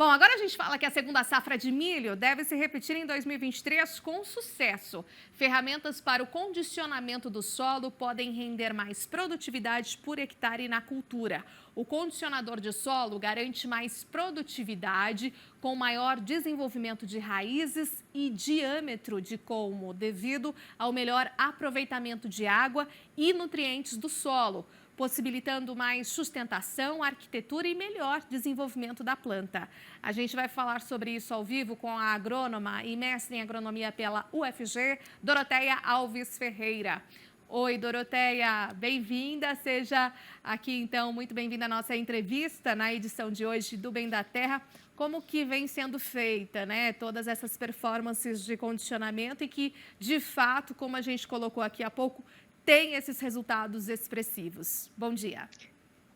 Bom, agora a gente fala que a segunda safra de milho deve se repetir em 2023 com sucesso. Ferramentas para o condicionamento do solo podem render mais produtividade por hectare na cultura. O condicionador de solo garante mais produtividade, com maior desenvolvimento de raízes e diâmetro de colmo, devido ao melhor aproveitamento de água e nutrientes do solo, possibilitando mais sustentação, arquitetura e melhor desenvolvimento da planta. A gente vai falar sobre isso ao vivo com a agrônoma e mestre em agronomia pela UFG, Doroteia Alves Ferreira. Oi, Doroteia, bem-vinda, seja aqui então muito bem-vinda à nossa entrevista na edição de hoje do Bem da Terra. Como que vem sendo feita, né, todas essas performances de condicionamento e que, de fato, como a gente colocou aqui há pouco, tem esses resultados expressivos. Bom dia.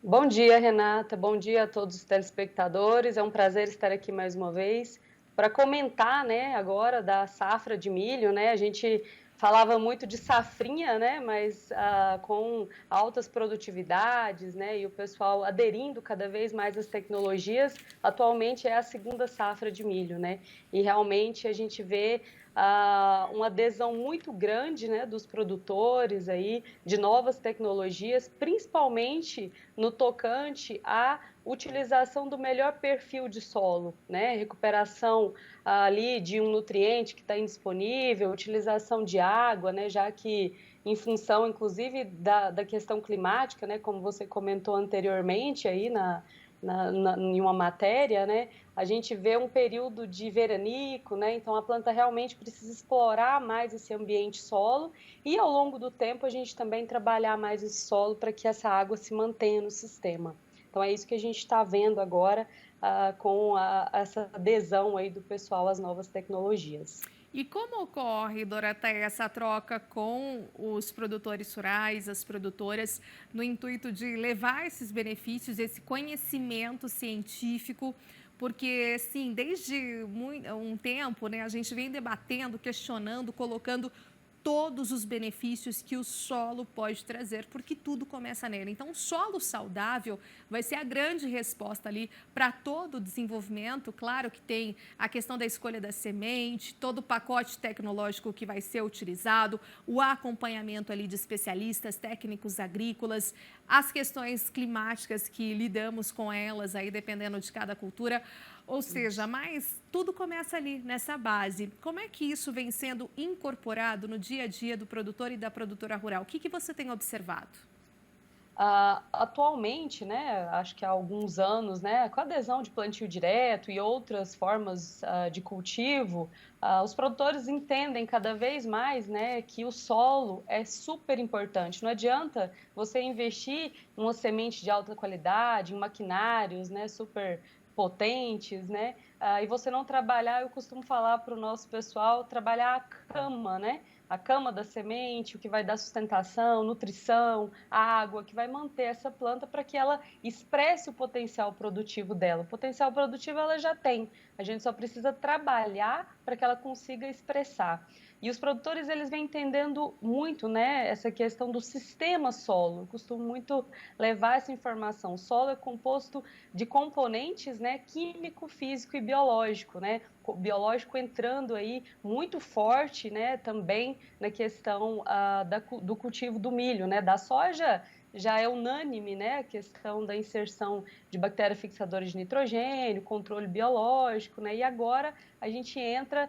Bom dia, Renata. Bom dia a todos os telespectadores. É um prazer estar aqui mais uma vez para comentar, né, agora da safra de milho, né? A gente falava muito de safrinha, né, mas com altas produtividades, né, e o pessoal aderindo cada vez mais às tecnologias. Atualmente é a segunda safra de milho, né? E realmente a gente vê uma adesão muito grande, né, dos produtores aí de novas tecnologias, principalmente no tocante à utilização do melhor perfil de solo, né, recuperação ali de um nutriente que está indisponível, utilização de água, né, já que em função, inclusive, da questão climática, né, como você comentou anteriormente aí em uma matéria, né, a gente vê um período de veranico, né, então a planta realmente precisa explorar mais esse ambiente solo e ao longo do tempo a gente também trabalhar mais esse solo para que essa água se mantenha no sistema. Então é isso que a gente está vendo agora com essa adesão aí do pessoal às novas tecnologias. E como ocorre, Doroteia, essa troca com os produtores rurais, as produtoras, no intuito de levar esses benefícios, esse conhecimento científico? Porque, sim, desde um tempo, né, a gente vem debatendo, questionando, colocando todos os benefícios que o solo pode trazer, porque tudo começa nele. Então, o solo saudável vai ser a grande resposta ali para todo o desenvolvimento. Claro que tem a questão da escolha da semente, todo o pacote tecnológico que vai ser utilizado, o acompanhamento ali de especialistas, técnicos agrícolas, as questões climáticas que lidamos com elas aí, dependendo de cada cultura. Ou seja, mas tudo começa ali, nessa base. Como é que isso vem sendo incorporado no dia a dia do produtor e da produtora rural? O que você tem observado? Atualmente, né, acho que há alguns anos, né, com a adesão de plantio direto e outras formas de cultivo, os produtores entendem cada vez mais, né, que o solo é super importante. Não adianta você investir em uma semente de alta qualidade, em maquinários, né, super potentes, né, e você não trabalhar, eu costumo falar para o nosso pessoal, trabalhar a cama, né, a cama da semente, o que vai dar sustentação, nutrição, água, que vai manter essa planta para que ela expresse o potencial produtivo dela. O potencial produtivo ela já tem, a gente só precisa trabalhar para que ela consiga expressar. E os produtores eles vêm entendendo muito, né, essa questão do sistema solo. Eu costumo muito levar essa informação. O solo é composto de componentes, né, químico, físico e biológico, né? Biológico entrando aí muito forte, né, também na questão do cultivo do milho, né, da soja já é unânime, né, a questão da inserção de bactéria fixadora de nitrogênio, controle biológico, né, e agora a gente entra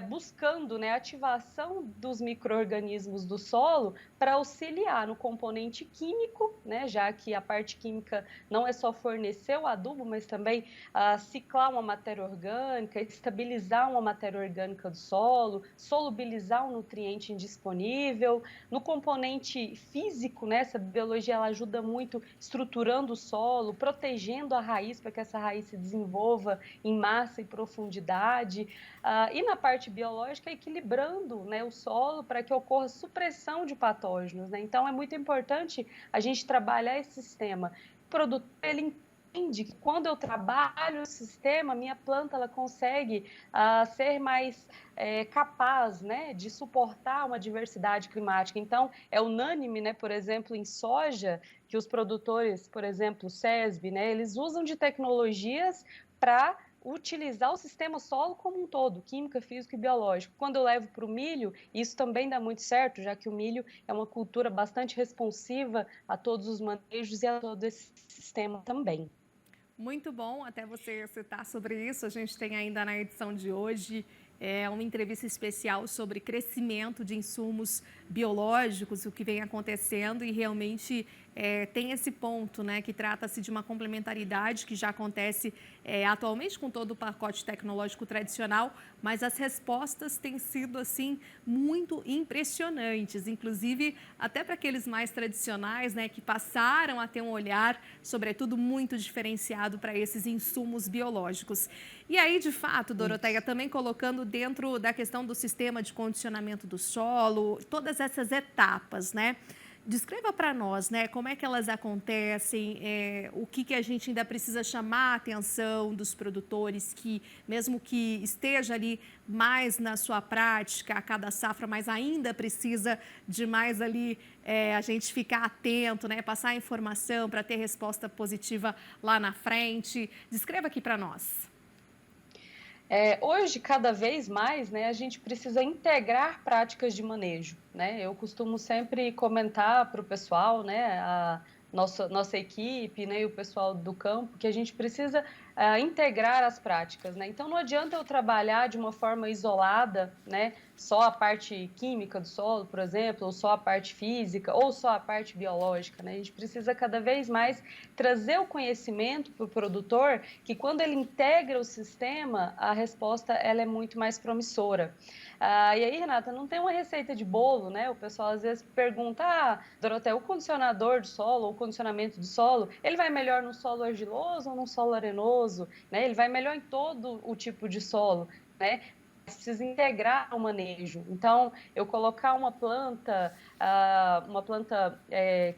buscando, né, a ativação dos micro-organismos do solo para auxiliar no componente químico, né, já que a parte química não é só fornecer o adubo, mas também ciclar uma matéria orgânica, estabilizar uma matéria orgânica do solo, solubilizar um nutriente indisponível. No componente físico, né, essa biologia ela ajuda muito estruturando o solo, protegendo a raiz para que essa raiz se desenvolva em massa e profundidade. E na parte biológica, equilibrando, né, o solo para que ocorra supressão de patógenos, né? Então, é muito importante a gente trabalhar esse sistema. O produtor, ele entende que quando eu trabalho o sistema, minha planta ela consegue ser mais capaz, né, de suportar uma diversidade climática. Então, é unânime, né, por exemplo, em soja, que os produtores, por exemplo, o SESB, né, eles usam de tecnologias para utilizar o sistema solo como um todo, química, física e biológico. Quando eu levo para o milho, isso também dá muito certo, já que o milho é uma cultura bastante responsiva a todos os manejos e a todo esse sistema também. Muito bom até você citar sobre isso. A gente tem ainda na edição de hoje uma entrevista especial sobre crescimento de insumos biológicos, o que vem acontecendo e realmente tem esse ponto, né, que trata-se de uma complementaridade que já acontece atualmente com todo o pacote tecnológico tradicional, mas as respostas têm sido assim muito impressionantes, inclusive até para aqueles mais tradicionais, né, que passaram a ter um olhar, sobretudo, muito diferenciado para esses insumos biológicos. E aí, de fato, Doroteia, também colocando dentro da questão do sistema de condicionamento do solo, todas essas etapas, né? Descreva para nós, né, como é que elas acontecem, o que a gente ainda precisa chamar a atenção dos produtores que, mesmo que esteja ali mais na sua prática a cada safra, mas ainda precisa de mais ali a gente ficar atento, né, passar informação para ter resposta positiva lá na frente. Descreva aqui para nós. Hoje, cada vez mais, né, a gente precisa integrar práticas de manejo, né? Eu costumo sempre comentar para o pessoal, né, a nossa equipe, né, e o pessoal do campo, que a gente precisa integrar as práticas, né? Então, não adianta eu trabalhar de uma forma isolada, né, só a parte química do solo, por exemplo, ou só a parte física, ou só a parte biológica, né? A gente precisa cada vez mais trazer o conhecimento para o produtor, que quando ele integra o sistema, a resposta ela é muito mais promissora. E aí, Renata, não tem uma receita de bolo, né? O pessoal às vezes pergunta, Dorothea, o condicionador do solo, ou o condicionamento do solo, ele vai melhor no solo argiloso ou no solo arenoso, né? Ele vai melhor em todo o tipo de solo, né? Precisa integrar o manejo. Então, eu colocar uma planta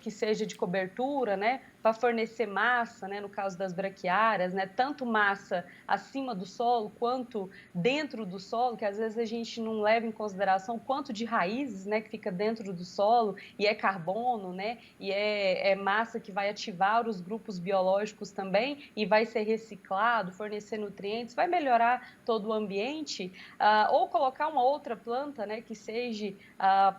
que seja de cobertura, né, para fornecer massa, né, no caso das braquiárias, né, tanto massa acima do solo quanto dentro do solo, que às vezes a gente não leva em consideração quanto de raízes, né, que fica dentro do solo e é carbono, né, e é massa que vai ativar os grupos biológicos também e vai ser reciclado, fornecer nutrientes, vai melhorar todo o ambiente, ou colocar uma outra planta, né, que seja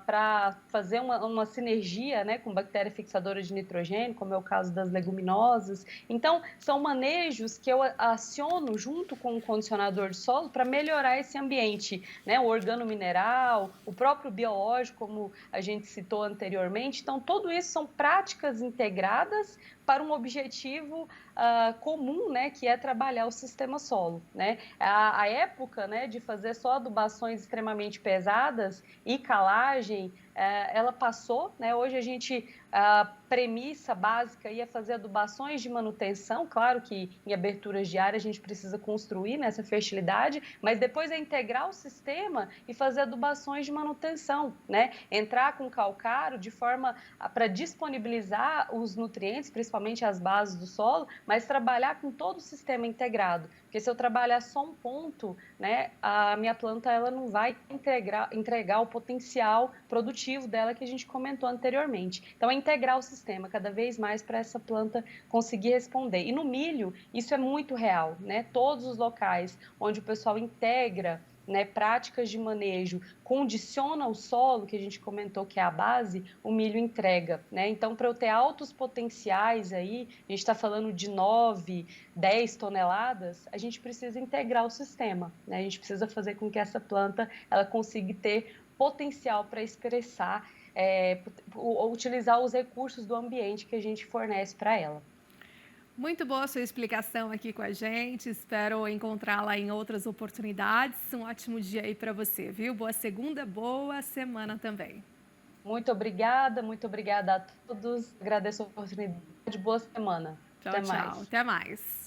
para fazer uma sinergia, né, com bactéria fixadora de nitrogênio, como é o caso das leguminosas. Então, são manejos que eu aciono junto com o condicionador de solo para melhorar esse ambiente, né, o organomineral, o próprio biológico, como a gente citou anteriormente. Então, tudo isso são práticas integradas para um objetivo comum, né, que é trabalhar o sistema solo, né? A época, né, de fazer só adubações extremamente pesadas e calagem, ela passou, né? Hoje a premissa básica ia fazer adubações de manutenção, claro que em aberturas de área a gente precisa construir nessa fertilidade, mas depois é integrar o sistema e fazer adubações de manutenção, né? Entrar com calcário de forma para disponibilizar os nutrientes, principalmente as bases do solo, mas trabalhar com todo o sistema integrado, porque se eu trabalhar só um ponto, né, a minha planta ela não vai entregar o potencial produtivo dela que a gente comentou anteriormente. Então, é integrar o sistema cada vez mais para essa planta conseguir responder. E no milho, isso é muito real, né? Todos os locais onde o pessoal integra, né, práticas de manejo, condiciona o solo, que a gente comentou que é a base, o milho entrega, né? Então, para eu ter altos potenciais aí, a gente está falando de 9, 10 toneladas, a gente precisa integrar o sistema, né? A gente precisa fazer com que essa planta ela consiga ter potencial para expressar, utilizar os recursos do ambiente que a gente fornece para ela. Muito boa a sua explicação aqui com a gente. Espero encontrá-la em outras oportunidades. Um ótimo dia aí para você, viu? Boa segunda, boa semana também. Muito obrigada a todos. Agradeço a oportunidade. Boa semana. Tchau, Até tchau. mais. Até mais.